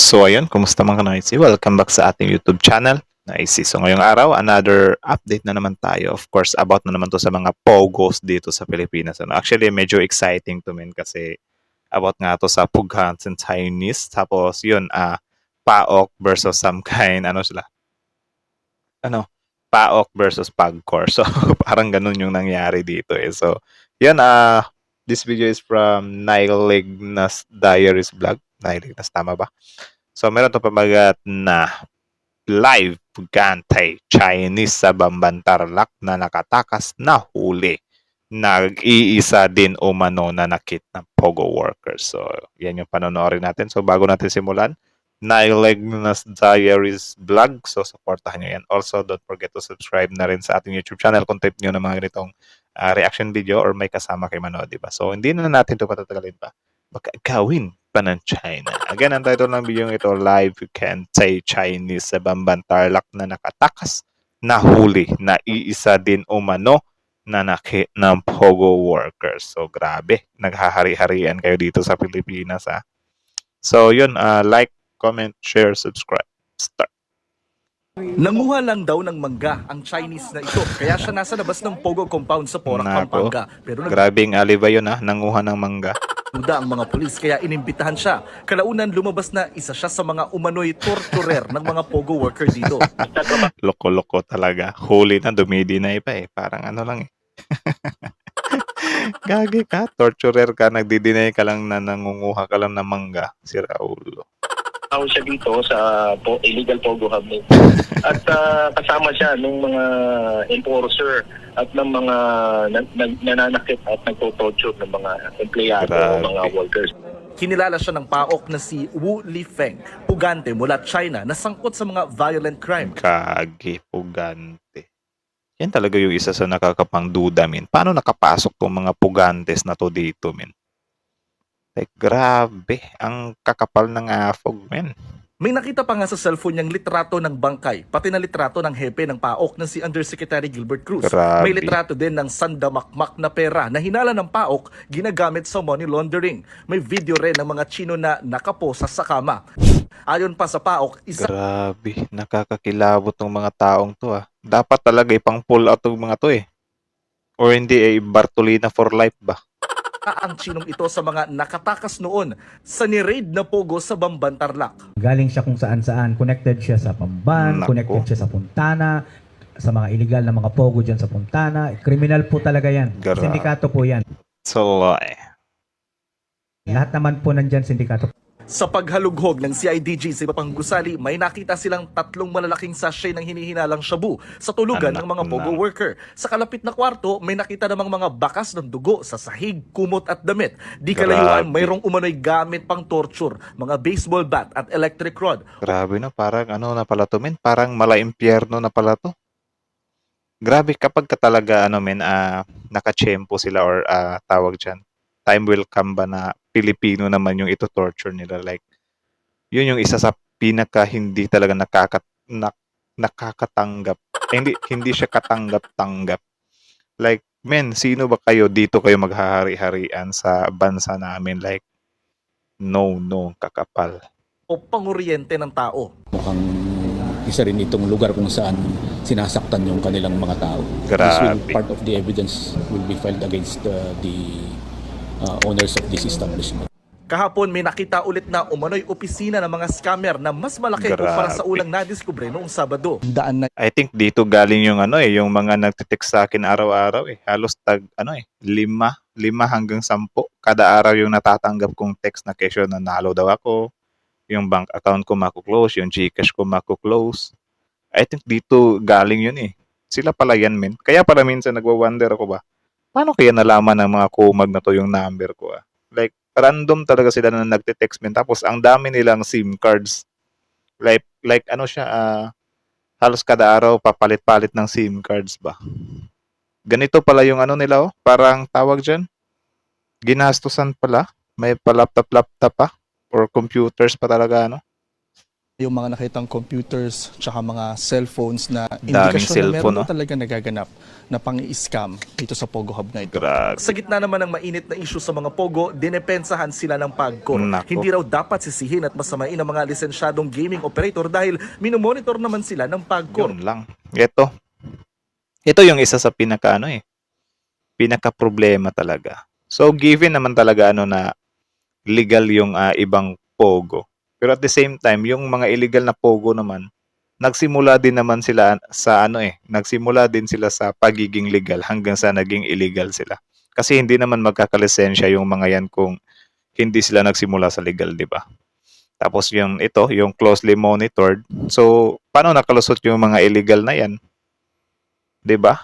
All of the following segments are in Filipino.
So ayun, kumusta mga ka-Noisy? Welcome back sa ating YouTube channel, Noisy. So ngayong araw, another update na naman tayo. Of course, about na naman to sa mga pogos dito sa Pilipinas. Actually, medyo exciting to men kasi about nga to sa Pughans and Chinese. Tapos yun, Paok versus some kind, ano sila? Ano? Paok versus Pagcor. So parang ganun yung nangyari dito eh. So yun, this video is from Nilegnas Diaries Vlog. Nilegnas, tama ba? So meron to pamagat na live Pugante Chinese sa Bambantarlac na nakatakas na huli. Nag-iisa din umano na nakit ng Pogo workers. So yan yung panonorin natin. So bago natin simulan, Nilegnas Diaries Vlog. So supportahan nyo yan. Also, don't forget to subscribe na rin sa ating YouTube channel kung type nyo ng mga ganitong reaction video or may kasama kay manood, diba? So hindi na natin ito patatagalin pa. Baka gawin pa ng China. Again, ang title ng video ito, Live You Can Say Chinese sa Bambantarlac na nakatakas na huli na iisa din umano na nakit ng Pogo workers. So grabe, naghahari-harian kayo dito sa Pilipinas ha. So yun, like, comment, share, subscribe. Start. Nanguha lang daw ng mangga ang Chinese na ito, kaya siya nasa labas ng Pogo compound sa Porac, Nako, Pampanga. Pero grabing alibay yun ha, nanguha ng mangga. nagduda ang mga pulis kaya inimbitahan siya. Kalaunan lumabas na isa siya sa mga umano'y torturer ng mga Pogo worker dito. Loko-loko talaga. Huli na, dumidinay pa eh. Parang ano lang eh. Gagi ka, torturer ka, nagdi-deny ka lang na nangunguha ka lang ng mangga. Si Raulo. Tao siya dito sa illegal Pogo Hub. At kasama siya ng mga enforcer at ng mga nananakit at nagtotorture ng mga empleyado o mga workers. Kinilala siya ng PAOK na si Wu Lifeng, pugante mula China na sangkot sa mga violent crime. Gagi, pugante. Yan talaga yung isa sa nakakapangduda, min. Paano nakapasok tong mga pugantes na to dito, min? Like, grabe. Ang kakapal ng afog, men. May nakita pa nga sa cellphone niyang litrato ng bangkay, pati na litrato ng hepe ng PAOK na si Undersecretary Gilbert Cruz. Grabe. May litrato din ng sandamakmak na pera na hinala ng PAOK ginagamit sa money laundering. May video rin ng mga Chino na nakaposa sa kama. Ayon pa sa PAOK, Grabe. Nakakakilabot tong mga taong to, ah. Dapat talaga ipang pull out tong mga to, eh. Or hindi, eh, Bartolina for life ba? ang Chinong ito sa mga nakatakas noon sa ni-raid na Pogo sa Bambantarlac. Galing siya kung saan-saan. Connected siya sa Pamban, Nako. connected siya sa Puntana, sa mga illegal na mga pogo dyan sa Puntana. Kriminal po talaga yan. Grabe. Sindikato po yan. So, Lahat naman po nandyan sindikato. Sa paghalughog ng CIDG sa iba pang gusali, may nakita silang 3 malalaking sachet ng hinihinalang shabu sa tulugan ng mga Pogo worker. Sa kalapit na kwarto, may nakita namang mga bakas ng dugo sa sahig, kumot at damit. Di kalayuan, Grabe. mayroong umano'y gamit pang torture, mga baseball bat at electric rod. grabe na. Parang ano na pala to, men. Parang mala-impyerno na pala to. Grabe kapag ka talaga, ano, men, nakachempo sila or tawag dyan. Time will come ba na Pilipino naman yung ito torture nila. Like, yun yung isa sa pinaka hindi talaga nakakatanggap. Hindi siya katanggap-tanggap. Like, men, sino ba kayo dito kayo maghahari-harian sa bansa namin? Like, no, kakapal. O panguryente ng tao. Mukhang isa rin itong lugar kung saan sinasaktan yung kanilang mga tao. This will, Grabe. part of the evidence will be filed against the owners of this establishment. Kahapon may nakita ulit na umano'y opisina ng mga scammer na mas malaki kumpara sa Grabe. unang nadiskubre noong Sabado. Daan na I think dito galing yung ano eh, yung mga nagte-text sa akin araw-araw eh. Halos lima hanggang 10 kada araw yung natatanggap kong text na kesyo na nalo daw ako. Yung bank account ko mako-close, yung GCash ko mako-close. I think dito galing yun eh. Sila pala yan, men. Kaya pala minsan nagwa-wonder ako ba, paano kaya nalaman ng mga kumag na to yung number ko ah? Like, random talaga sila na nagte-text men. Tapos ang dami nilang SIM cards. Like ano siya, halos kada araw papalit-palit ng SIM cards ba. Ganito pala yung ano nila oh, parang tawag dyan. Ginastusan pala. May pa laptop pa or computers pa talaga ano. yung mga nakitang computers tsaka mga cellphones na Daming indikasyon na cellphone, meron no? na talaga nagaganap na pang-scam dito sa Pogo Hub na ito. Grabe. Sa gitna naman ng mainit na issue sa mga Pogo, dinepensahan sila ng PAGCOR. Nako. Hindi raw dapat sisihin at masamain ang mga lisensyadong gaming operator dahil minomonitor naman sila ng PAGCOR. Yun lang. Ito yung isa sa pinaka problema talaga. So given naman talaga na legal yung ibang Pogo. Pero at the same time, yung mga illegal na Pogo naman, nagsimula din naman sila sa nagsimula din sila sa pagiging legal hanggang sa naging illegal sila. Kasi hindi naman magkakalisensya yung mga yan kung hindi sila nagsimula sa legal, di ba? Tapos yung closely monitored. So, paano nakalusot yung mga illegal na yan? Di ba?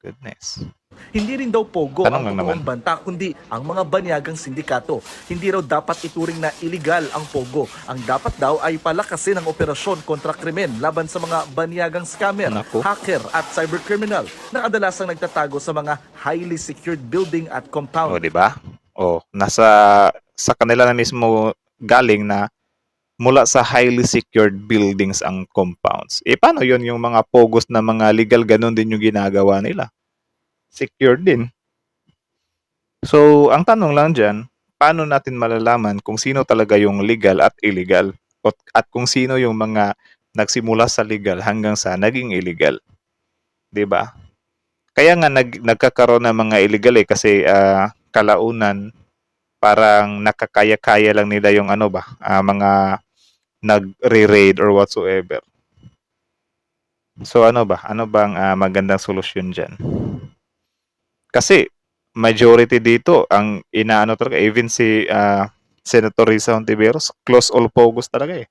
Goodness. Hindi rin daw Pogo Tanong ang lang totoong banta, kundi ang mga banyagang sindikato. Hindi raw dapat ituring na illegal ang Pogo. Ang dapat daw ay palakasin ang operasyon kontra krimen laban sa mga banyagang scammer, Naku. hacker at cybercriminal na kadalasang nagtatago sa mga highly secured building at compound. O, di ba? O, sa kanila na mismo galing na mula sa highly secured buildings ang compounds. Paano yun yung mga Pogos na mga legal, ganun din yung ginagawa nila? Secure din. So, ang tanong lang dyan, paano natin malalaman kung sino talaga yung legal at illegal? At kung sino yung mga nagsimula sa legal hanggang sa naging illegal? 'Di ba? Kaya nga nagkakaroon ng mga illegal kasi kalaunan parang nakakaya-kaya lang nila yung mga nagre-raid or whatsoever. So ano bang magandang solusyon dyan? Kasi majority dito ang inaano talaga, even si Senator Risa Hontiveros, close all Pogos talaga eh.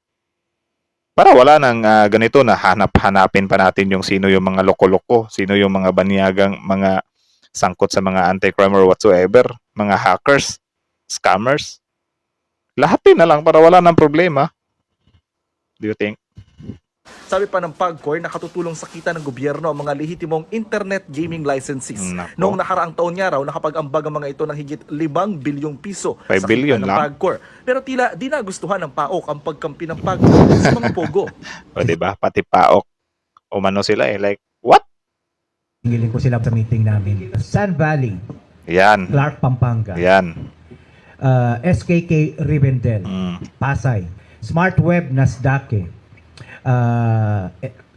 Para wala nang ganito na hanapin pa natin yung sino yung mga loko-loko, sino yung mga banyagang mga sangkot sa mga anti-crime or whatsoever, mga hackers, scammers. Lahatin na lang para wala nang problema. Do you think? Sabi pa ng PAGCOR, nakatutulong sa kita ng gobyerno ang mga lehitimong internet gaming licenses. Nako. Noong nakaraang taon niya raw, nakapag-ambag ang mga ito ng higit 5 bilyong piso 5 sa billion kita ng lang? PAGCOR. Pero tila di nagustuhan ng PAOK ang pagkampi ng PAGCOR sa mga Pogo. O diba? Pati paok. Umano sila like, what? Hingiling ko sila sa meeting namin. Sun Valley, Yan. Clark, Pampanga, Yan. SKK Rivendell, Pasay, Smart Web Nasdaq,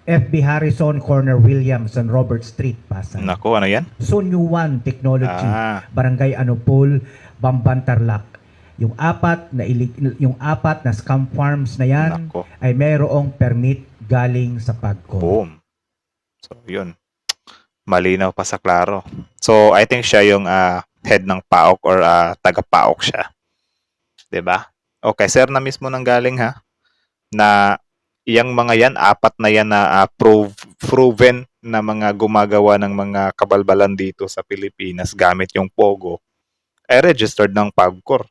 FB Harrison, Corner Williams, and Robert Street, Pasay. Naku, ano yan? Sunyuan Technology, Ah. Barangay Anupol, Bamban, Tarlac. Yung apat na scam farms na yan Nako. ay mayroong permit galing sa PAGCOR. Boom. So, yun. Malinaw pa sa klaro. So, I think siya yung head ng PAOK or taga-PAOK siya. 'Di ba? Okay, sir na mismo nang galing na yung mga yan, apat na yan na proven na mga gumagawa ng mga kabalbalan dito sa Pilipinas gamit yung Pogo, ay registered ng PAGCOR.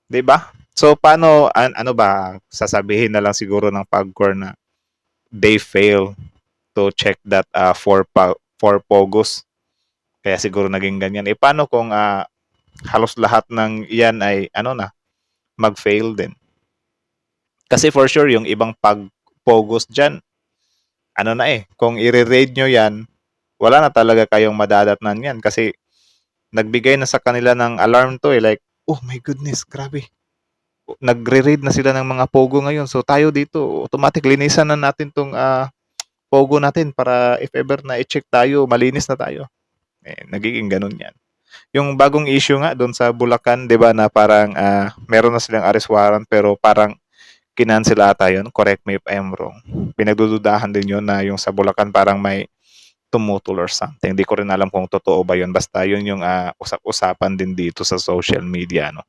'Di ba? So, paano, ano ba, sasabihin na lang siguro ng PAGCOR na they fail to check that for Pogos. Kaya siguro naging ganyan. Paano kung halos lahat ng yan ay mag-fail din? Kasi for sure, yung ibang Pogos dyan, kung i-raid nyo yan, wala na talaga kayong madadatnan yan. Kasi nagbigay na sa kanila ng alarm to like, oh my goodness, grabe. Nagre-raid na sila ng mga Pogo ngayon. So tayo dito, automatic linisan na natin tong Pogo natin para if ever na i-check tayo, malinis na tayo. Nagiging ganun yan. Yung bagong issue nga doon sa Bulacan, 'di ba, na parang meron na silang arrest warrant pero parang kinancel ata yun. Correct me if I'm wrong. Pinagdududahan din yun na yung sa Bulacan parang may tumutol or something. Hindi ko rin alam kung totoo ba yun. Basta yun yung usap-usapan din dito sa social media, no?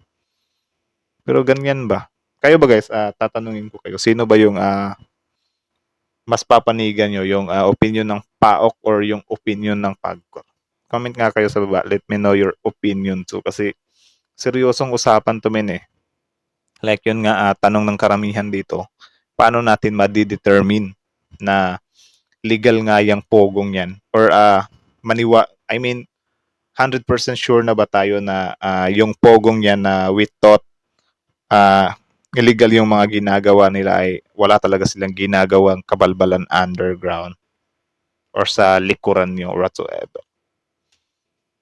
Pero ganyan ba? Kayo ba guys, tatanungin ko kayo, sino ba yung mas papanigan nyo? Yung opinion ng PAOK or yung opinion ng PAGCOR? Comment nga kayo sa baba. Let me know your opinion too. Kasi seryosong usapan to Like yun nga, tanong ng karamihan dito, paano natin madidetermine na legal nga yung Pogong yan? Or 100% sure na ba tayo na yung Pogong yan na we thought illegal yung mga ginagawa nila ay wala talaga silang ginagawang kabalbalan underground or sa likuran nyo or whatsoever.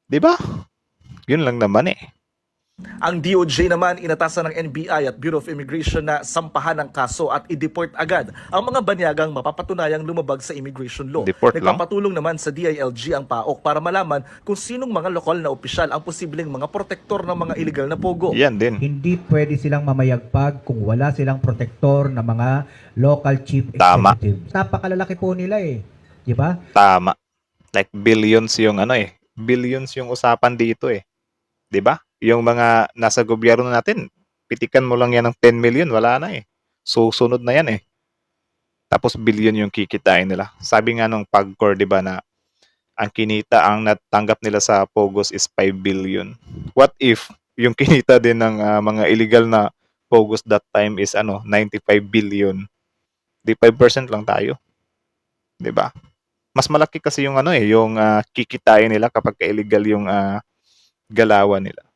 Di ba? Yun lang naman eh. Ang DOJ naman inatasan ng NBI at Bureau of Immigration na sampahan ng kaso at i-deport agad ang mga banyagang mapapatunayang lumabag sa immigration law. Deport lang? Nagpapatulong naman sa DILG ang PAOK para malaman kung sinong mga lokal na opisyal ang posibleng mga protektor ng mga illegal na pogo. Yan din. Hindi pwede silang mamayagpag kung wala silang protektor na mga local chief Tama. executives. Napakalalaki po nila eh. Di ba? Tama. Like billions yung ano eh. Billions yung usapan dito eh. 'Di ba? Yung mga nasa gobyerno natin, pitikan mo lang yan ng 10 million, wala na eh. Susunod na yan eh. Tapos billion yung kikitain nila. Sabi nga nung PAGCOR, 'di ba, na ang kinita, ang natanggap nila sa Pogos is 5 billion. What if yung kinita din ng mga illegal na Pogos that time is 95 billion? Di 5% lang tayo. 'Di ba? Mas malaki kasi yung yung kikitain nila kapag illegal yung galawan nila.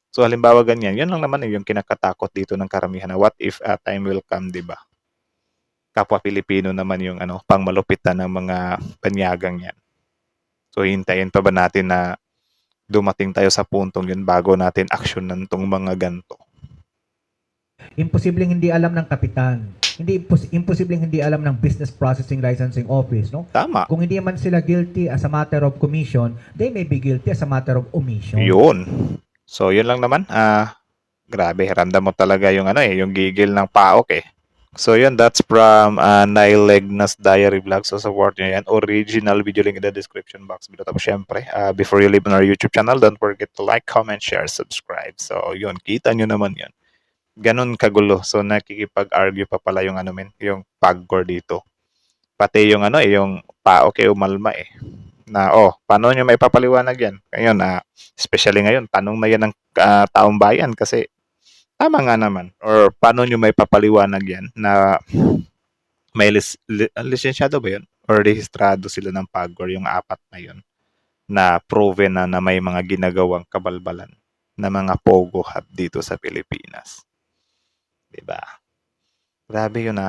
So halimbawa ganyan, yun lang naman yung kinakatakot dito ng karamihan na what if time will come, 'di ba? Kapwa Pilipino naman yung pangmalupitan ng mga panyagang yan. So hintayin pa ba natin na dumating tayo sa puntong yun bago natin aksyonan tong mga ganto? Imposibleng hindi alam ng kapitan. Imposibleng hindi alam ng Business Processing Licensing Office, no? Tama. Kung hindi man sila guilty as a matter of commission, they may be guilty as a matter of omission. Yun. So yun lang naman. Grabe, ramdam mo talaga yung yung gigil ng PAOK eh. So yun, that's from Nile Legnas Diary Vlog. So support nyo yan. Original video link in the description box below. Tapos syempre, before you leave on our YouTube channel, don't forget to like, comment, share, subscribe. So yun, kita nyo naman yun. Ganon kagulo. So nakikipag-argue pa pala yung yung PAGCOR dito. Pati yung yung PAOK umalma eh. Na paano nyo may papaliwanag yan? Ngayon, especially ngayon, tanong na yan ng taong bayan kasi tama nga naman. Or paano nyo may papaliwanag yan na may lisensyado ba yun? Or rehistrado sila ng PAGCOR, yung 4 na yun, na proven na may mga ginagawang kabalbalan na mga pogo hub dito sa Pilipinas. Diba? Grabe yun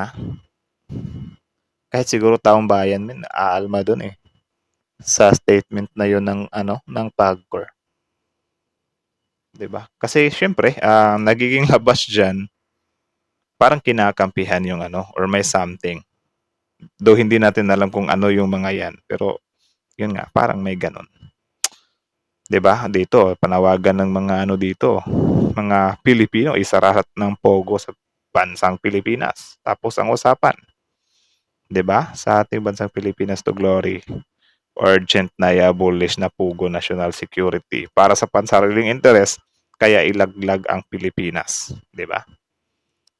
Kahit siguro taong bayan, aalma dun eh. Sa statement na yun ng PAGCOR. 'Di ba? Kasi syempre, nagiging labas diyan parang kinakampihan yung or may something. Though hindi natin alam kung ano yung mga yan, pero yun nga, parang may ganun. 'Di ba? Dito, panawagan ng mga dito, mga Pilipino isarahat ng pogo sa bansang Pilipinas. Tapos ang usapan, 'di ba? Sa ating bansang Pilipinas to glory. Urgent na i-abolish na Pugo National Security para sa pansariling interes, kaya ilaglag ang Pilipinas, 'di ba?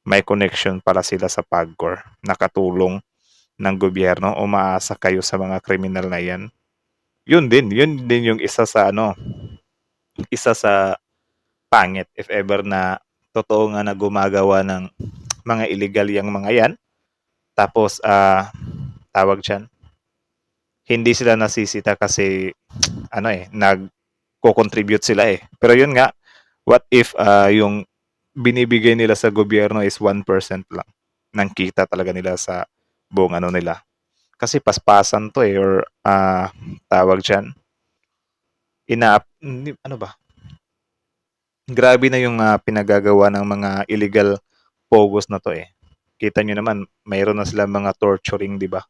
May connection para sila sa PAGCOR, nakatulong ng gobyerno, umaasa kayo sa mga kriminal na yan. Yun din yung isa sa pangit if ever na totoo nga na gumagawa ng mga illegal yung mga yan. Tapos tawag diyan, hindi sila nasisita kasi nagko-contribute sila eh. Pero yun nga, what if yung binibigay nila sa gobyerno is 1% lang ng kita talaga nila sa buong nila. Kasi paspasan to eh, or tawag diyan, grabe na yung pinagagawa ng mga illegal pogos na to eh. Kita nyo naman, mayroon na sila mga torturing, di ba?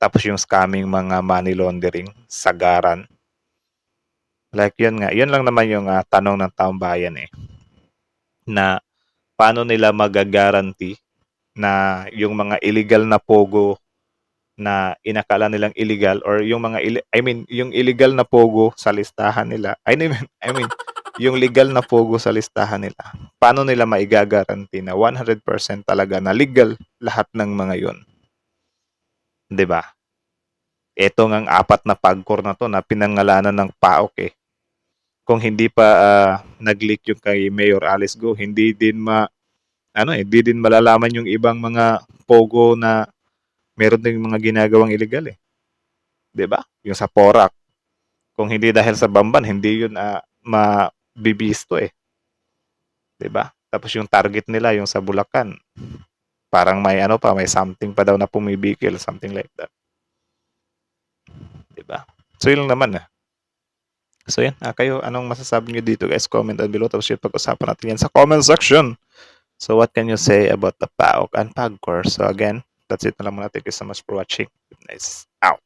Tapos yung scamming, mga money laundering, sagaran. Like yun nga, yun lang naman yung tanong ng taong bayan eh. Na paano nila magagaranti na yung mga illegal na pogo na inakala nilang illegal, or yung mga yung illegal na pogo sa listahan nila. I mean yung legal na pogo sa listahan nila. Paano nila maigagaranti na 100% talaga na legal lahat ng mga yun? 'Di ba? Ito ngang 4 na PAGCOR na to na pinangalanan ng PAOK eh. Kung hindi pa nag-leak yung kay Mayor Alice Go, hindi din malalaman yung ibang mga pogo na meron ding mga ginagawang illegal eh. 'Di ba? Yung sa Porac. Kung hindi dahil sa Bamban, hindi yun mabibisto eh. 'Di ba? Tapos yung target nila, yung sa Bulacan, parang may ano pa, may something pa daw na pumibigil, something like that. Diba? So yun lang naman. So yan, kayo, anong masasabi nyo dito guys? Comment down below. Tapos yun, pag-usapan natin yan sa comment section. So what can you say about the PAOK and PAGCOR? So again, that's it na lang muna. Thank you so much for watching. Nice. Out.